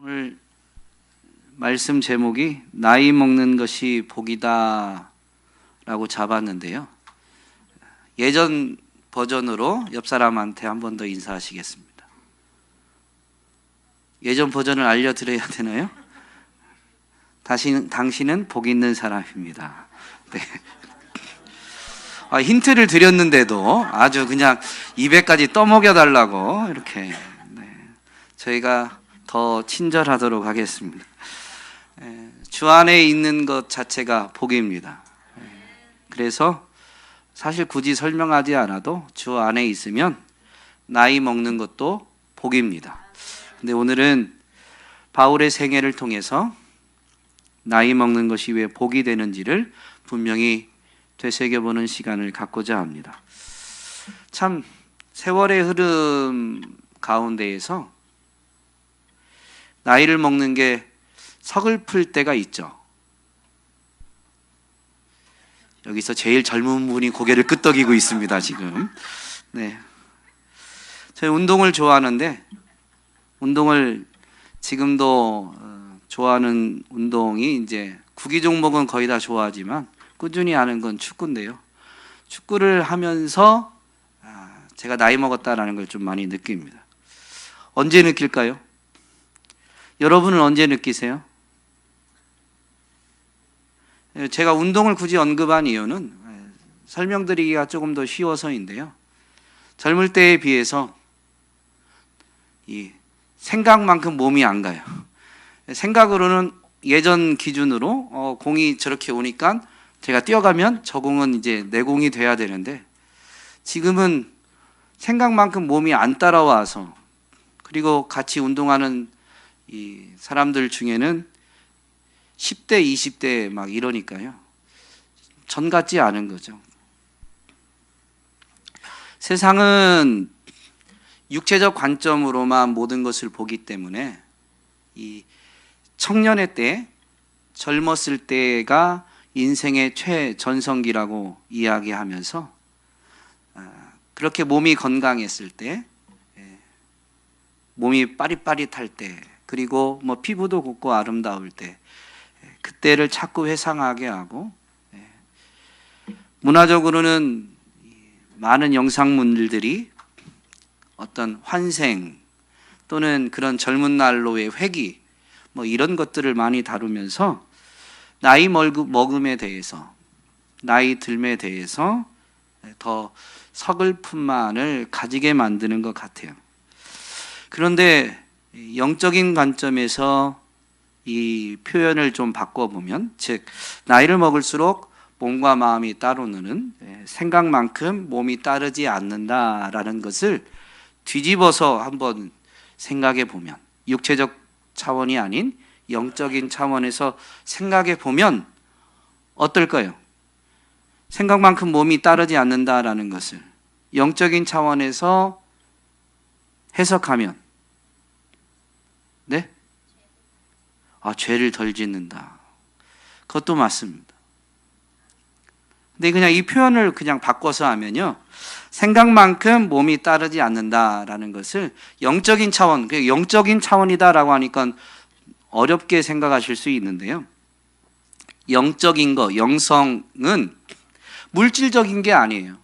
오늘 말씀 제목이 나이 먹는 것이 복이다 라고 잡았는데요. 예전 버전으로 옆 사람한테 한 번 더 인사하시겠습니다. 예전 버전을 알려드려야 되나요? 당신은 복 있는 사람입니다. 네. 힌트를 드렸는데도 아주 그냥 입에까지 떠먹여달라고 이렇게 저희가 더 친절하도록 하겠습니다. 주 안에 있는 것 자체가 복입니다. 그래서 사실 굳이 설명하지 않아도 주 안에 있으면 나이 먹는 것도 복입니다. 근데 오늘은 바울의 생애를 통해서 나이 먹는 것이 왜 복이 되는지를 분명히 되새겨보는 시간을 갖고자 합니다. 참 세월의 흐름 가운데에서 나이를 먹는 게 서글플 때가 있죠. 여기서 제일 젊은 분이 고개를 끄덕이고 있습니다, 지금. 네. 저희 운동을 좋아하는데, 운동을 지금도 좋아하는 운동이 이제 구기 종목은 거의 다 좋아하지만 꾸준히 하는 건 축구인데요. 축구를 하면서 제가 나이 먹었다라는 걸 좀 많이 느낍니다. 언제 느낄까요? 여러분은 언제 느끼세요? 제가 운동을 굳이 언급한 이유는 설명드리기가 조금 더 쉬워서인데요. 젊을 때에 비해서 이 생각만큼 몸이 안 가요. 생각으로는 예전 기준으로 공이 저렇게 오니까 제가 뛰어가면 저 공은 이제 내 공이 돼야 되는데 지금은 생각만큼 몸이 안 따라와서, 그리고 같이 운동하는 이 사람들 중에는 10대, 20대 막 이러니까요. 전 같지 않은 거죠. 세상은 육체적 관점으로만 모든 것을 보기 때문에 이 청년의 때, 젊었을 때가 인생의 최전성기라고 이야기하면서 그렇게 몸이 건강했을 때, 몸이 빠릿빠릿할 때, 그리고 뭐 피부도 곱고 아름다울 때, 그때를 자꾸 회상하게 하고, 문화적으로는 많은 영상물들이 어떤 환생 또는 그런 젊은 날로의 회귀 뭐 이런 것들을 많이 다루면서 나이 먹음에 대해서, 나이 들음에 대해서 더 서글픔만을 가지게 만드는 것 같아요. 그런데 영적인 관점에서 이 표현을 좀 바꿔보면, 즉 나이를 먹을수록 몸과 마음이 따르는, 생각만큼 몸이 따르지 않는다라는 것을 뒤집어서 한번 생각해 보면, 육체적 차원이 아닌 영적인 차원에서 생각해 보면 어떨까요? 생각만큼 몸이 따르지 않는다라는 것을 영적인 차원에서 해석하면, 네? 죄를 덜 짓는다. 그것도 맞습니다. 근데 그냥 이 표현을 그냥 바꿔서 하면요, 생각만큼 몸이 따르지 않는다라는 것을 영적인 차원, 영적인 차원이다라고 하니까 어렵게 생각하실 수 있는데요. 영적인 거, 영성은 물질적인 게 아니에요.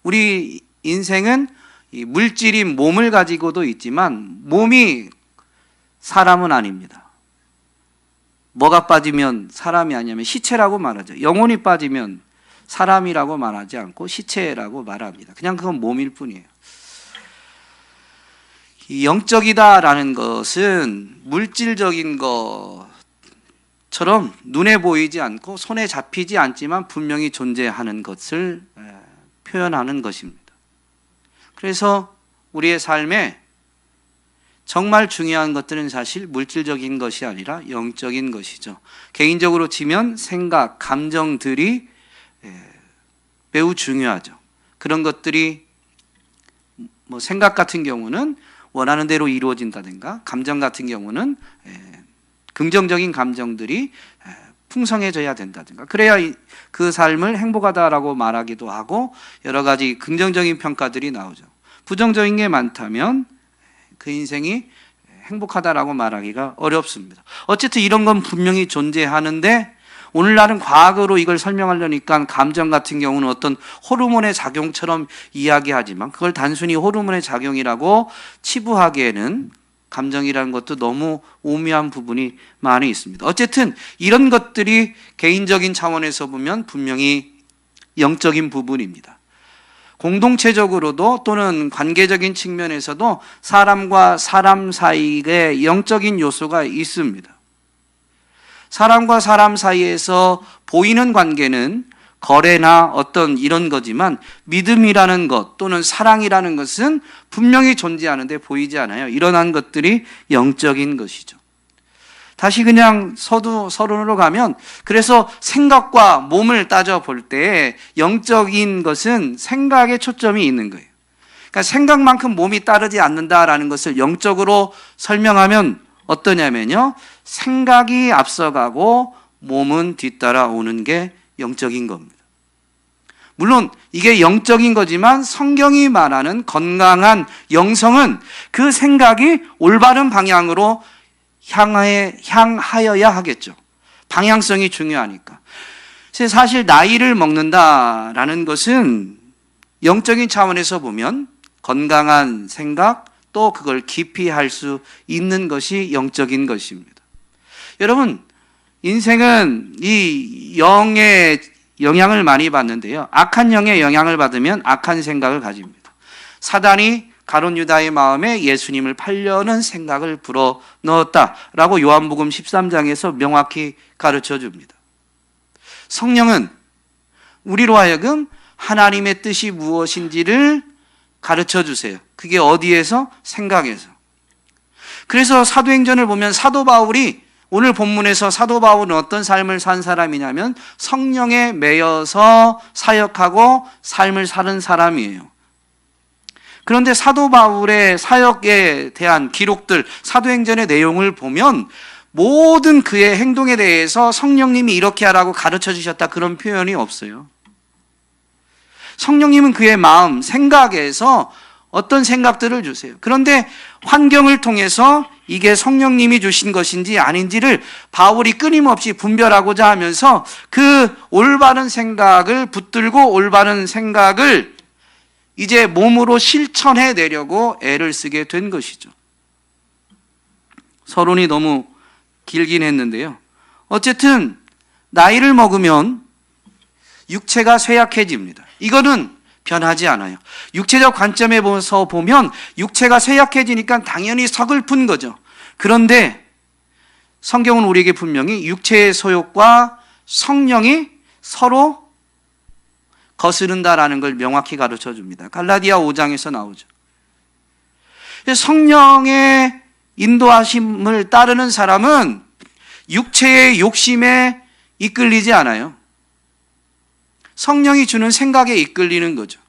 우리 인생은 이 물질인 몸을 가지고도 있지만 몸이 사람은 아닙니다. 뭐가 빠지면 사람이 아니면 시체라고 말하죠. 영혼이 빠지면 사람이라고 말하지 않고 시체라고 말합니다. 그냥 그건 몸일 뿐이에요. 이 영적이다라는 것은 물질적인 것처럼 눈에 보이지 않고 손에 잡히지 않지만 분명히 존재하는 것을 표현하는 것입니다. 그래서 우리의 삶에 정말 중요한 것들은 사실 물질적인 것이 아니라 영적인 것이죠. 개인적으로 치면 생각, 감정들이 매우 중요하죠. 그런 것들이 뭐 생각 같은 경우는 원하는 대로 이루어진다든가, 감정 같은 경우는 긍정적인 감정들이 풍성해져야 된다든가, 그래야 그 삶을 행복하다라고 말하기도 하고 여러 가지 긍정적인 평가들이 나오죠. 부정적인 게 많다면 그 인생이 행복하다라고 말하기가 어렵습니다. 어쨌든 이런 건 분명히 존재하는데 오늘날은 과학으로 이걸 설명하려니까 감정 같은 경우는 어떤 호르몬의 작용처럼 이야기하지만 그걸 단순히 호르몬의 작용이라고 치부하기에는 감정이라는 것도 너무 오묘한 부분이 많이 있습니다. 어쨌든 이런 것들이 개인적인 차원에서 보면 분명히 영적인 부분입니다. 공동체적으로도 또는 관계적인 측면에서도 사람과 사람 사이에 영적인 요소가 있습니다. 사람과 사람 사이에서 보이는 관계는 거래나 어떤 이런 거지만 믿음이라는 것 또는 사랑이라는 것은 분명히 존재하는데 보이지 않아요. 일어난 것들이 영적인 것이죠. 다시 그냥 서론으로 가면 그래서 생각과 몸을 따져볼 때 영적인 것은 생각에 초점이 있는 거예요. 그러니까 생각만큼 몸이 따르지 않는다라는 것을 영적으로 설명하면 어떠냐면요. 생각이 앞서가고 몸은 뒤따라오는 게 영적인 겁니다. 물론 이게 영적인 거지만 성경이 말하는 건강한 영성은 그 생각이 올바른 방향으로 향하여야 하겠죠. 방향성이 중요하니까. 사실 나이를 먹는다라는 것은 영적인 차원에서 보면 건강한 생각 또 그걸 깊이 할 수 있는 것이 영적인 것입니다. 여러분, 인생은 이 영의 영향을 많이 받는데요. 악한 영의 영향을 받으면 악한 생각을 가집니다. 사단이 가룟 유다의 마음에 예수님을 팔려는 생각을 불어넣었다라고 요한복음 13장에서 명확히 가르쳐 줍니다. 성령은 우리로 하여금 하나님의 뜻이 무엇인지를 가르쳐 주세요. 그게 어디에서? 생각에서. 그래서 사도행전을 보면 사도 바울이 오늘 본문에서 사도 바울은 어떤 삶을 산 사람이냐면 성령에 매여서 사역하고 삶을 사는 사람이에요. 그런데 사도 바울의 사역에 대한 기록들, 사도행전의 내용을 보면 모든 그의 행동에 대해서 성령님이 이렇게 하라고 가르쳐 주셨다 그런 표현이 없어요. 성령님은 그의 마음, 생각에서 어떤 생각들을 주세요. 그런데 환경을 통해서 이게 성령님이 주신 것인지 아닌지를 바울이 끊임없이 분별하고자 하면서 그 올바른 생각을 붙들고 올바른 생각을 이제 몸으로 실천해 내려고 애를 쓰게 된 것이죠. 서론이 너무 길긴 했는데요. 어쨌든 나이를 먹으면 육체가 쇠약해집니다. 이거는 변하지 않아요. 육체적 관점에서 보면 육체가 쇠약해지니까 당연히 서글픈 거죠. 그런데 성경은 우리에게 분명히 육체의 소욕과 성령이 서로 거스른다라는 걸 명확히 가르쳐 줍니다. 갈라디아 5장에서 나오죠. 성령의 인도하심을 따르는 사람은 육체의 욕심에 이끌리지 않아요. 성령이 주는 생각에 이끌리는 거죠.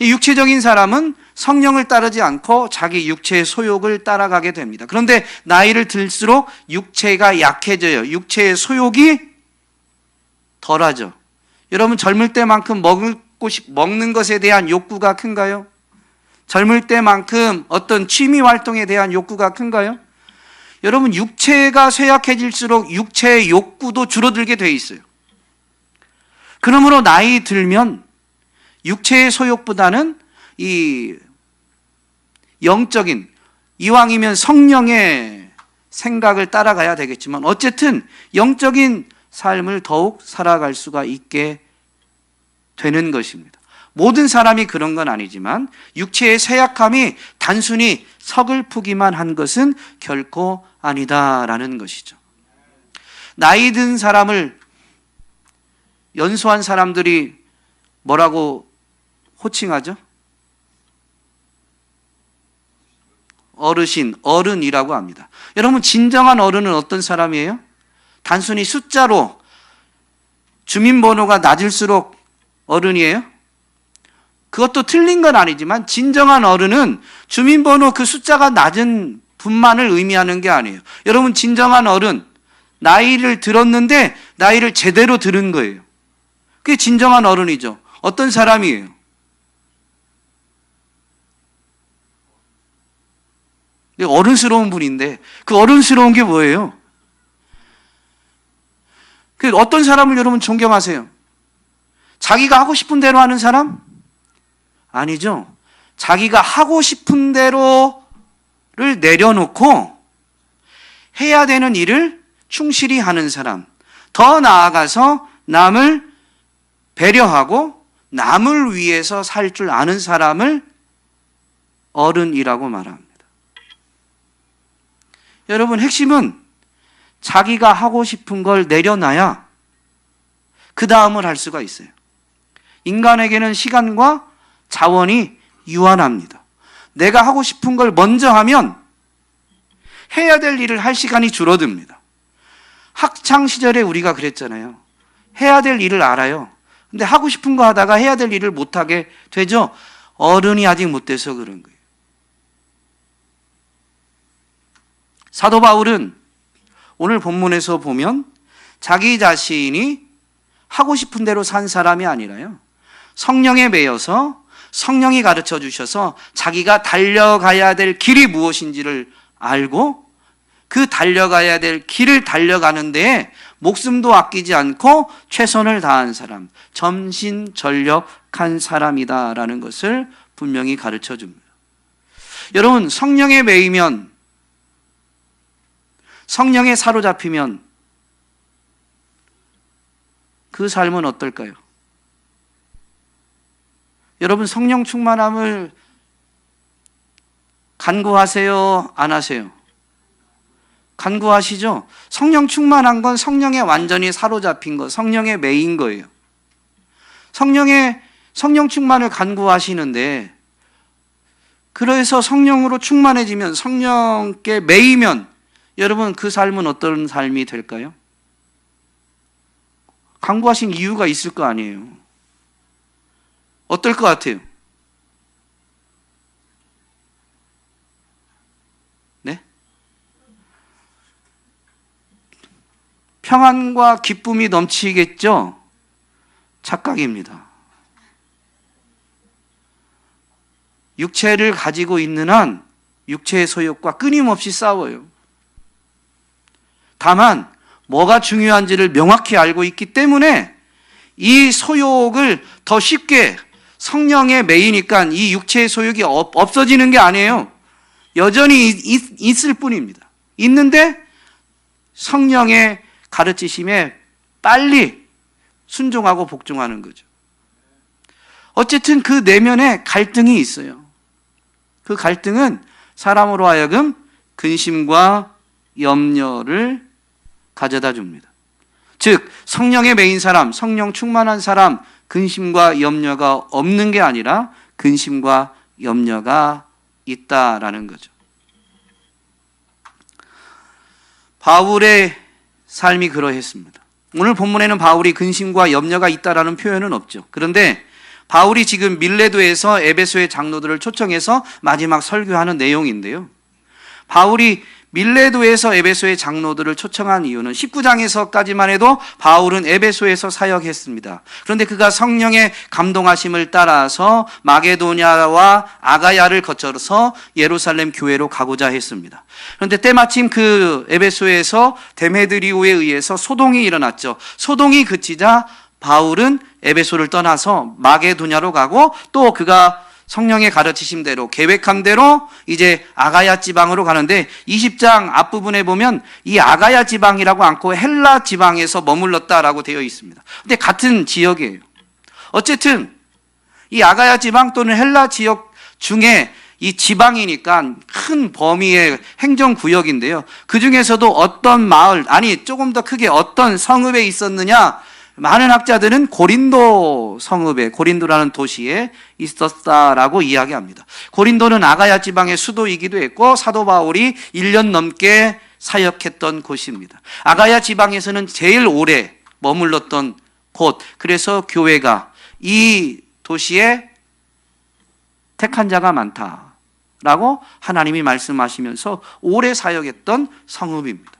육체적인 사람은 성령을 따르지 않고 자기 육체의 소욕을 따라가게 됩니다. 그런데 나이를 들수록 육체가 약해져요. 육체의 소욕이 덜하죠. 여러분 젊을 때만큼 먹는 것에 대한 욕구가 큰가요? 젊을 때만큼 어떤 취미 활동에 대한 욕구가 큰가요? 여러분 육체가 쇠약해질수록 육체의 욕구도 줄어들게 돼 있어요. 그러므로 나이 들면 육체의 소욕보다는 이 영적인, 이왕이면 성령의 생각을 따라가야 되겠지만 어쨌든 영적인 삶을 더욱 살아갈 수가 있게 되는 것입니다. 모든 사람이 그런 건 아니지만 육체의 쇠약함이 단순히 서글프기만 한 것은 결코 아니다라는 것이죠. 나이 든 사람을 연소한 사람들이 뭐라고 호칭하죠? 어르신, 어른이라고 합니다. 여러분 진정한 어른은 어떤 사람이에요? 단순히 숫자로 주민번호가 낮을수록 어른이에요? 그것도 틀린 건 아니지만 진정한 어른은 주민번호 그 숫자가 낮은 분만을 의미하는 게 아니에요. 여러분 진정한 어른, 나이를 들었는데 나이를 제대로 들은 거예요. 그게 진정한 어른이죠. 어떤 사람이에요? 어른스러운 분인데 그 어른스러운 게 뭐예요? 그 어떤 사람을 여러분 존경하세요? 자기가 하고 싶은 대로 하는 사람? 아니죠. 자기가 하고 싶은 대로를 내려놓고 해야 되는 일을 충실히 하는 사람. 더 나아가서 남을 배려하고 남을 위해서 살 줄 아는 사람을 어른이라고 말합니다. 여러분, 핵심은 자기가 하고 싶은 걸 내려놔야 그 다음을 할 수가 있어요. 인간에게는 시간과 자원이 유한합니다. 내가 하고 싶은 걸 먼저 하면 해야 될 일을 할 시간이 줄어듭니다. 학창 시절에 우리가 그랬잖아요. 해야 될 일을 알아요. 근데 하고 싶은 거 하다가 해야 될 일을 못하게 되죠. 어른이 아직 못 돼서 그런 거예요. 사도 바울은 오늘 본문에서 보면 자기 자신이 하고 싶은 대로 산 사람이 아니라요. 성령에 매여서 성령이 가르쳐 주셔서 자기가 달려가야 될 길이 무엇인지를 알고 그 달려가야 될 길을 달려가는 데에 목숨도 아끼지 않고 최선을 다한 사람, 전심전력한 사람이다라는 것을 분명히 가르쳐 줍니다. 여러분, 성령에 매이면, 성령에 사로잡히면 그 삶은 어떨까요? 여러분, 성령 충만함을 간구하세요? 안 하세요? 간구하시죠? 성령 충만한 건 성령에 완전히 사로잡힌 것, 성령에 매인 거예요. 성령 충만을 간구하시는데, 그래서 성령으로 충만해지면, 성령께 매이면, 여러분 그 삶은 어떤 삶이 될까요? 간구하신 이유가 있을 거 아니에요. 어떨 것 같아요? 네? 평안과 기쁨이 넘치겠죠? 착각입니다. 육체를 가지고 있는 한 육체의 소욕과 끊임없이 싸워요. 다만 뭐가 중요한지를 명확히 알고 있기 때문에 이 소욕을 더 쉽게 성령에 매이니까 이 육체의 소욕이 없어지는 게 아니에요. 여전히 있을 뿐입니다. 있는데 성령의 가르치심에 빨리 순종하고 복종하는 거죠. 어쨌든 그 내면에 갈등이 있어요. 그 갈등은 사람으로 하여금 근심과 염려를 가져다 줍니다. 즉 성령에 매인 사람, 성령 충만한 사람, 근심과 염려가 없는 게 아니라 근심과 염려가 있다라는 거죠. 바울의 삶이 그러했습니다. 오늘 본문에는 바울이 근심과 염려가 있다라는 표현은 없죠. 그런데 바울이 지금 밀레도에서 에베소의 장로들을 초청해서 마지막 설교하는 내용인데요. 바울이 밀레도에서 에베소의 장로들을 초청한 이유는 19장에서까지만 해도 바울은 에베소에서 사역했습니다. 그런데 그가 성령의 감동하심을 따라서 마게도냐와 아가야를 거쳐서 예루살렘 교회로 가고자 했습니다. 그런데 때마침 그 에베소에서 데메드리오에 의해서 소동이 일어났죠. 소동이 그치자 바울은 에베소를 떠나서 마게도냐로 가고 또 그가 성령의 가르치심대로 계획한 대로 이제 아가야 지방으로 가는데 20장 앞부분에 보면 이 아가야 지방이라고 않고 헬라 지방에서 머물렀다라고 되어 있습니다. 근데 같은 지역이에요. 어쨌든 이 아가야 지방 또는 헬라 지역 중에 이 지방이니까 큰 범위의 행정구역인데요. 그 중에서도 어떤 마을, 아니 조금 더 크게 어떤 성읍에 있었느냐? 많은 학자들은 고린도 성읍에, 고린도라는 도시에 있었다라고 이야기합니다. 고린도는 아가야 지방의 수도이기도 했고 사도 바울이 1년 넘게 사역했던 곳입니다. 아가야 지방에서는 제일 오래 머물렀던 곳, 그래서 교회가 이 도시에 택한 자가 많다라고 하나님이 말씀하시면서 오래 사역했던 성읍입니다.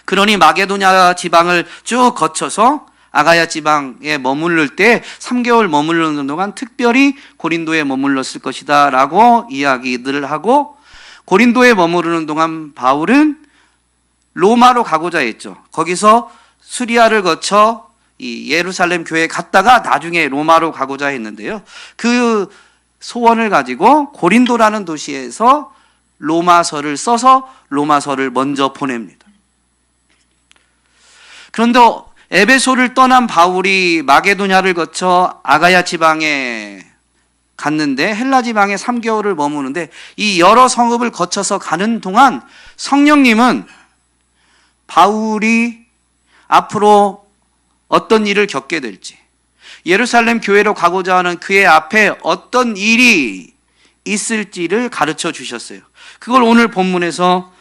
그러니 마게도냐 지방을 쭉 거쳐서 아가야 지방에 머무를 때 3개월 머무르는 동안 특별히 고린도에 머물렀을 것이다 라고 이야기들을 하고 고린도에 머무르는 동안 바울은 로마로 가고자 했죠. 거기서 수리아를 거쳐 이 예루살렘 교회에 갔다가 나중에 로마로 가고자 했는데요. 그 소원을 가지고 고린도라는 도시에서 로마서를 써서 로마서를 먼저 보냅니다. 그런데 에베소를 떠난 바울이 마게도냐를 거쳐 아가야 지방에 갔는데 헬라 지방에 3개월을 머무는데 이 여러 성읍을 거쳐서 가는 동안 성령님은 바울이 앞으로 어떤 일을 겪게 될지, 예루살렘 교회로 가고자 하는 그의 앞에 어떤 일이 있을지를 가르쳐 주셨어요. 그걸 오늘 본문에서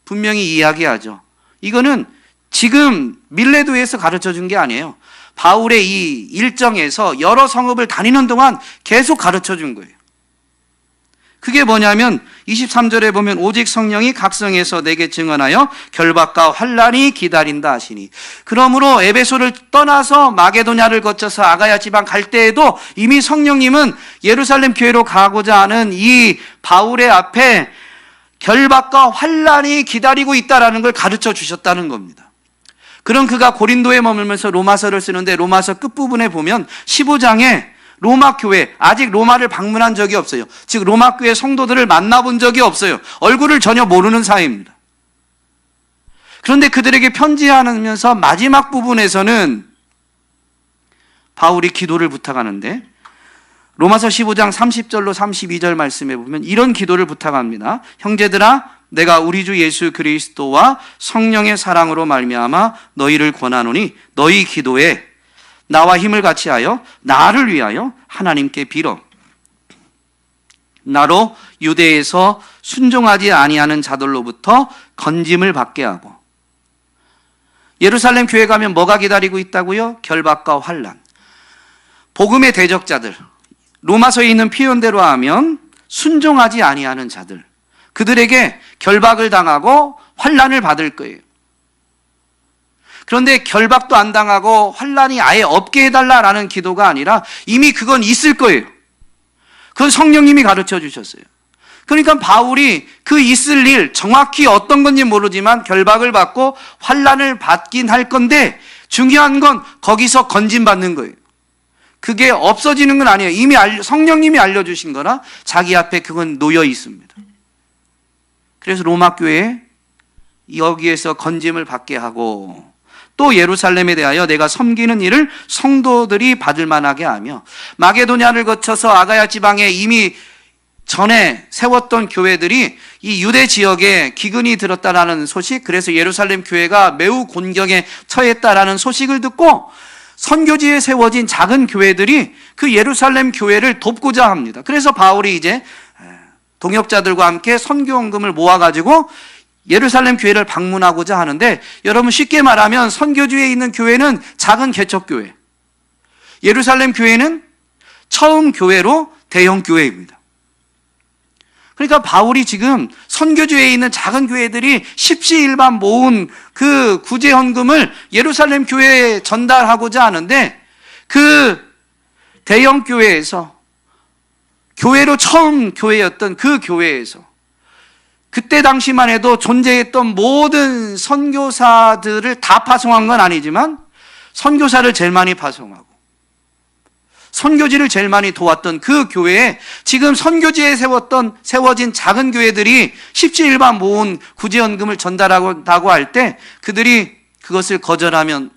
분명히 이야기하죠. 이거는 지금 밀레도에서 가르쳐 준 게 아니에요. 바울의 이 일정에서 여러 성읍을 다니는 동안 계속 가르쳐 준 거예요. 그게 뭐냐면 23절에 보면 오직 성령이 각성해서 내게 증언하여 결박과 환난이 기다린다 하시니, 그러므로 에베소를 떠나서 마게도냐를 거쳐서 아가야 지방 갈 때에도 이미 성령님은 예루살렘 교회로 가고자 하는 이 바울의 앞에 결박과 환난이 기다리고 있다라는 걸 가르쳐 주셨다는 겁니다. 그럼 그가 고린도에 머물면서 로마서를 쓰는데 로마서 끝부분에 보면 15장에 로마 교회, 아직 로마를 방문한 적이 없어요. 즉 로마 교회 성도들을 만나본 적이 없어요. 얼굴을 전혀 모르는 사이입니다. 그런데 그들에게 편지하면서 마지막 부분에서는 바울이 기도를 부탁하는데 로마서 15장 30절로 32절 말씀에 보면 이런 기도를 부탁합니다. 형제들아, 내가 우리 주 예수 그리스도와 성령의 사랑으로 말미암아 너희를 권하노니 너희 기도에 나와 힘을 같이 하여 나를 위하여 하나님께 빌어 나로 유대에서 순종하지 아니하는 자들로부터 건짐을 받게 하고. 예루살렘 교회 가면 뭐가 기다리고 있다고요? 결박과 환난. 복음의 대적자들, 로마서에 있는 표현대로 하면 순종하지 아니하는 자들, 그들에게 결박을 당하고 환난을 받을 거예요. 그런데 결박도 안 당하고 환난이 아예 없게 해달라라는 기도가 아니라 이미 그건 있을 거예요. 그건 성령님이 가르쳐 주셨어요. 그러니까 바울이 그 있을 일, 정확히 어떤 건지 모르지만 결박을 받고 환난을 받긴 할 건데 중요한 건 거기서 건진받는 거예요. 그게 없어지는 건 아니에요. 이미 성령님이 알려주신 거라 자기 앞에 그건 놓여 있습니다. 그래서 로마 교회에 여기에서 건짐을 받게 하고 또 예루살렘에 대하여 내가 섬기는 일을 성도들이 받을 만하게 하며, 마게도냐를 거쳐서 아가야 지방에 이미 전에 세웠던 교회들이 이 유대 지역에 기근이 들었다라는 소식, 그래서 예루살렘 교회가 매우 곤경에 처했다라는 소식을 듣고 선교지에 세워진 작은 교회들이 그 예루살렘 교회를 돕고자 합니다. 그래서 바울이 이제 동역자들과 함께 선교원금을 모아가지고 예루살렘 교회를 방문하고자 하는데, 여러분 쉽게 말하면 선교지에 있는 교회는 작은 개척교회, 예루살렘 교회는 처음 교회로 대형 교회입니다. 그러니까 바울이 지금 선교지에 있는 작은 교회들이 십시일반 모은 그 구제헌금을 예루살렘 교회에 전달하고자 하는데, 그 대형 교회에서, 교회로 처음 교회였던 그 교회에서 그때 당시만 해도 존재했던 모든 선교사들을 다 파송한 건 아니지만 선교사를 제일 많이 파송하고 선교지를 제일 많이 도왔던 그 교회에 지금 선교지에 세워진 작은 교회들이 십시일반 모은 구제헌금을 전달하고 할 때 그들이 그것을 거절하면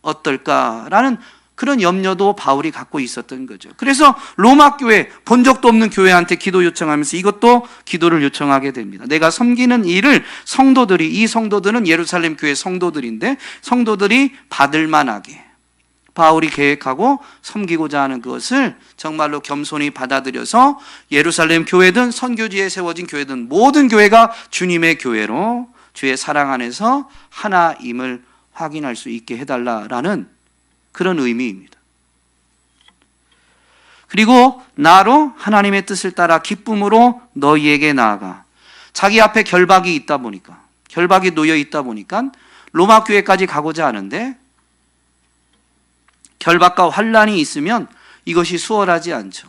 어떨까라는 그런 염려도 바울이 갖고 있었던 거죠. 그래서 로마 교회, 본 적도 없는 교회한테 기도 요청하면서 이것도 기도를 요청하게 됩니다. 내가 섬기는 일을 성도들이, 이 성도들은 예루살렘 교회 성도들인데 성도들이 받을 만하게 바울이 계획하고 섬기고자 하는 그것을 정말로 겸손히 받아들여서 예루살렘 교회든 선교지에 세워진 교회든 모든 교회가 주님의 교회로 주의 사랑 안에서 하나임을 확인할 수 있게 해달라라는 그런 의미입니다. 그리고 나로 하나님의 뜻을 따라 기쁨으로 너희에게 나아가. 자기 앞에 결박이 있다 보니까, 결박이 놓여 있다 보니까 로마 교회까지 가고자 하는데 결박과 환난이 있으면 이것이 수월하지 않죠.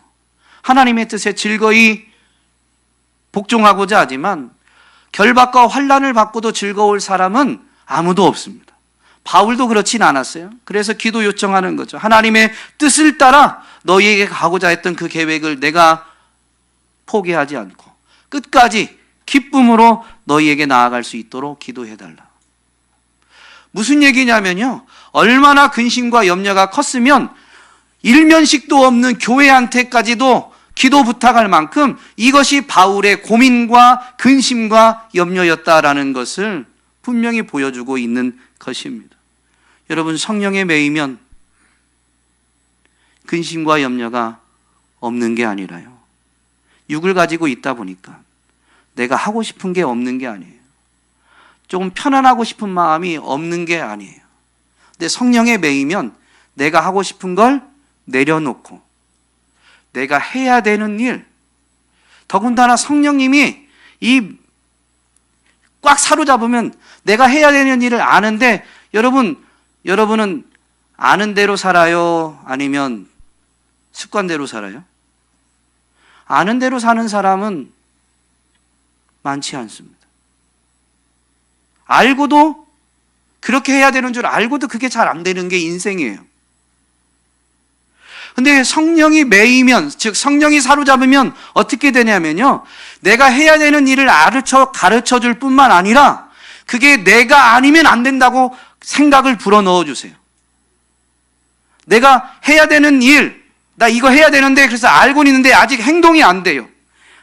하나님의 뜻에 즐거이 복종하고자 하지만 결박과 환난을 받고도 즐거울 사람은 아무도 없습니다. 바울도 그렇진 않았어요. 그래서 기도 요청하는 거죠. 하나님의 뜻을 따라 너희에게 가고자 했던 그 계획을 내가 포기하지 않고 끝까지 기쁨으로 너희에게 나아갈 수 있도록 기도해달라. 무슨 얘기냐면요, 얼마나 근심과 염려가 컸으면 일면식도 없는 교회한테까지도 기도 부탁할 만큼 이것이 바울의 고민과 근심과 염려였다라는 것을 분명히 보여주고 있는 것입니다. 여러분, 성령에 매이면 근심과 염려가 없는 게 아니라요, 육을 가지고 있다 보니까 내가 하고 싶은 게 없는 게 아니에요. 조금 편안하고 싶은 마음이 없는 게 아니에요. 근데 성령에 매이면 내가 하고 싶은 걸 내려놓고 내가 해야 되는 일, 더군다나 성령님이 이 꽉 사로잡으면 내가 해야 되는 일을 아는데, 여러분은 아는 대로 살아요? 아니면 습관대로 살아요? 아는 대로 사는 사람은 많지 않습니다. 알고도, 그렇게 해야 되는 줄 알고도 그게 잘 안 되는 게 인생이에요. 근데 성령이 매이면, 즉 성령이 사로잡으면 어떻게 되냐면요, 내가 해야 되는 일을 가르쳐 줄 뿐만 아니라 그게 내가 아니면 안 된다고 생각을 불어넣어 주세요. 내가 해야 되는 일, 나 이거 해야 되는데, 그래서 알고는 있는데 아직 행동이 안 돼요.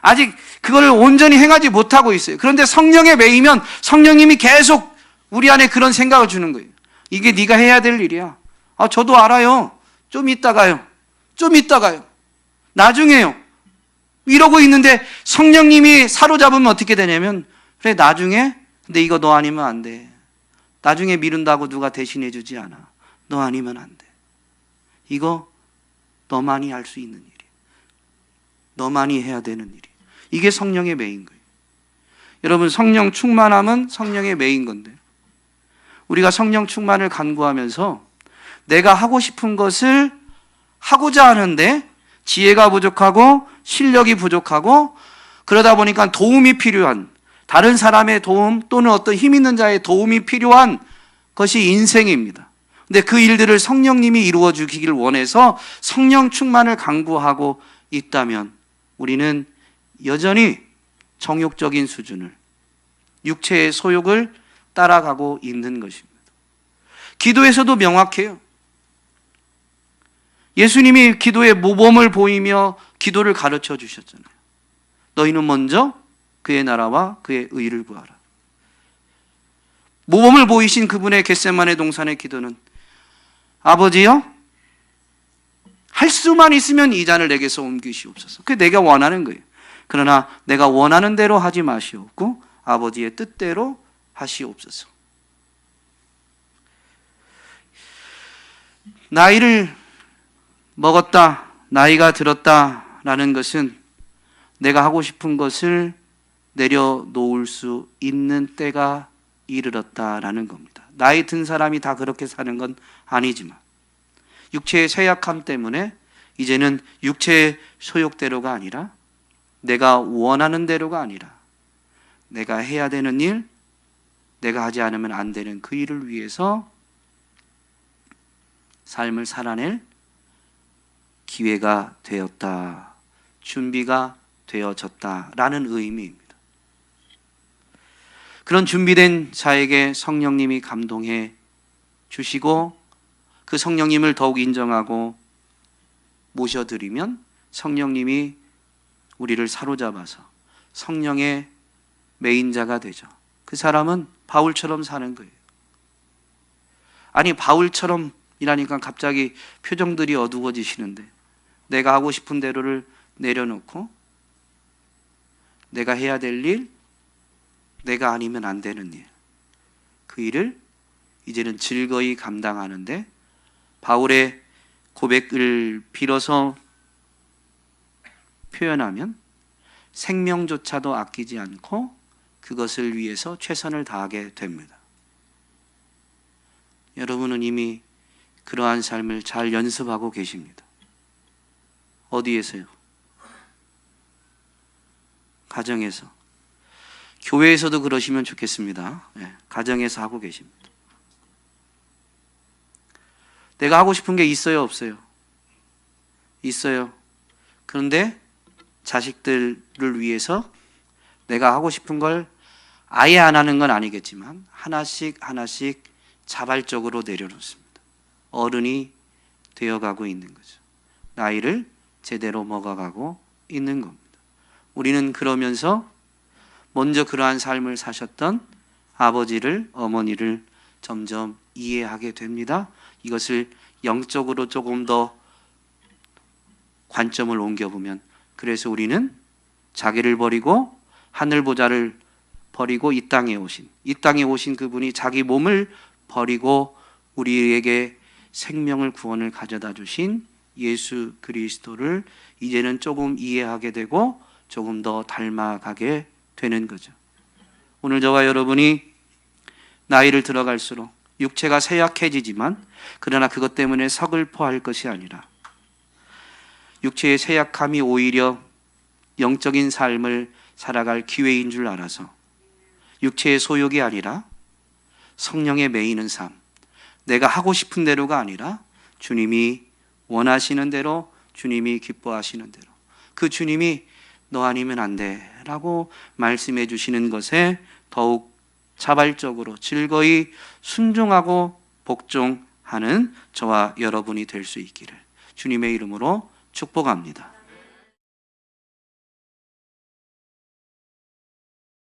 아직 그걸 온전히 행하지 못하고 있어요. 그런데 성령에 매이면 성령님이 계속 우리 안에 그런 생각을 주는 거예요. 이게 네가 해야 될 일이야. 저도 알아요. 좀 이따가요. 나중에요. 이러고 있는데 성령님이 사로잡으면 어떻게 되냐면, 그래 나중에, 근데 이거 너 아니면 안 돼. 나중에 미룬다고 누가 대신해 주지 않아. 너 아니면 안 돼. 이거 너만이 할 수 있는 일이야. 너만이 해야 되는 일이야. 이게 성령의 매인 거예요. 여러분, 성령 충만함은 성령의 매인 건데, 우리가 성령 충만을 간구하면서 내가 하고 싶은 것을 하고자 하는데 지혜가 부족하고 실력이 부족하고, 그러다 보니까 도움이 필요한, 다른 사람의 도움 또는 어떤 힘 있는 자의 도움이 필요한 것이 인생입니다. 근데 그 일들을 성령님이 이루어 주기를 원해서 성령 충만을 간구하고 있다면 우리는 여전히 정욕적인 수준을, 육체의 소욕을 따라가고 있는 것입니다. 기도에서도 명확해요. 예수님이 기도의 모범을 보이며 기도를 가르쳐 주셨잖아요. 너희는 먼저 그의 나라와 그의 의를 구하라. 모범을 보이신 그분의 겟세마네 동산의 기도는, 아버지여, 할 수만 있으면 이 잔을 내게서 옮기시옵소서. 그게 내가 원하는 거예요. 그러나 내가 원하는 대로 하지 마시옵고 아버지의 뜻대로 하시옵소서. 나이를 먹었다, 나이가 들었다라는 것은 내가 하고 싶은 것을 내려놓을 수 있는 때가 이르렀다라는 겁니다. 나이 든 사람이 다 그렇게 사는 건 아니지만, 육체의 쇠약함 때문에 이제는 육체의 소욕대로가 아니라, 내가 원하는 대로가 아니라, 내가 해야 되는 일, 내가 하지 않으면 안 되는 그 일을 위해서 삶을 살아낼 기회가 되었다, 준비가 되어졌다라는 의미입니다. 그런 준비된 자에게 성령님이 감동해 주시고 그 성령님을 더욱 인정하고 모셔드리면 성령님이 우리를 사로잡아서 성령의 매인자가 되죠. 그 사람은 바울처럼 사는 거예요. 아니, 바울처럼이라니까 갑자기 표정들이 어두워지시는데, 내가 하고 싶은 대로를 내려놓고 내가 해야 될 일, 내가 아니면 안 되는 일, 그 일을 이제는 즐거이 감당하는데, 바울의 고백을 빌어서 표현하면 생명조차도 아끼지 않고 그것을 위해서 최선을 다하게 됩니다. 여러분은 이미 그러한 삶을 잘 연습하고 계십니다. 어디에서요? 가정에서. 교회에서도 그러시면 좋겠습니다. 예, 가정에서 하고 계십니다. 내가 하고 싶은 게 있어요, 없어요? 있어요. 그런데 자식들을 위해서 내가 하고 싶은 걸 아예 안 하는 건 아니겠지만 하나씩 하나씩 자발적으로 내려놓습니다. 어른이 되어가고 있는 거죠. 나이를 제대로 먹어가고 있는 겁니다. 우리는 그러면서 먼저 그러한 삶을 사셨던 아버지를, 어머니를 점점 이해하게 됩니다. 이것을 영적으로 조금 더 관점을 옮겨보면, 그래서 우리는 자기를 버리고 하늘 보좌를 버리고 이 땅에 오신 그분이 자기 몸을 버리고 우리에게 생명을, 구원을 가져다 주신 예수 그리스도를 이제는 조금 이해하게 되고 조금 더 닮아가게 되는 거죠. 오늘 저와 여러분이 나이를 들어갈수록 육체가 쇠약해지지만, 그러나 그것 때문에 서글퍼할 것이 아니라 육체의 쇠약함이 오히려 영적인 삶을 살아갈 기회인 줄 알아서 육체의 소욕이 아니라 성령에 매이는 삶, 내가 하고 싶은 대로가 아니라 주님이 원하시는 대로, 주님이 기뻐하시는 대로, 그 주님이 너 아니면 안 돼 라고 말씀해 주시는 것에 더욱 자발적으로 즐거이 순종하고 복종하는 저와 여러분이 될 수 있기를 주님의 이름으로 축복합니다.